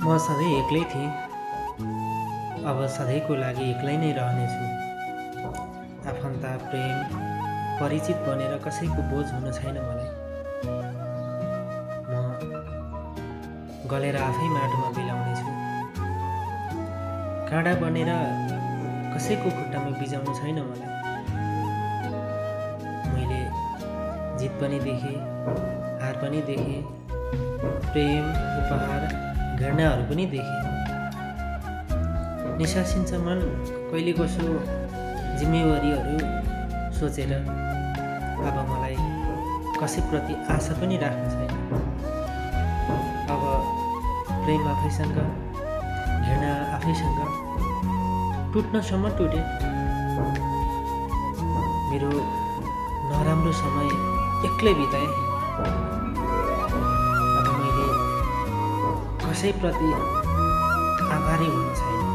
म सधैँ एक्लै थिएँ, अब सधैँको लागि एक्लै नै रहनेछु। आफन्त, प्रेम, परिचित बनेर कसैको बोझ हुन छैन मलाई। म गलेर आफै माटोमा बिलाउनेछु। काँडा बनेर कसैको खुट्टामा बिजाउनु छैन मलाई। मैले जित पनि देखेँ, हार पनि देखेँ, प्रेम, उपहार, घृणाहरू पनि देखेँ। निसासिन्छ मन कहिले कसो जिम्मेवारीहरू सोचेर। अब मलाई कसैप्रति आशा पनि राख्न छैन। अब प्रेम आफैसँग, घृणा आफैसँग टुट्नसम्म टुटे। मेरो नराम्रो समय एक्लै बिताएँ। अब मैले कसैप्रति आभारी हुन छैन।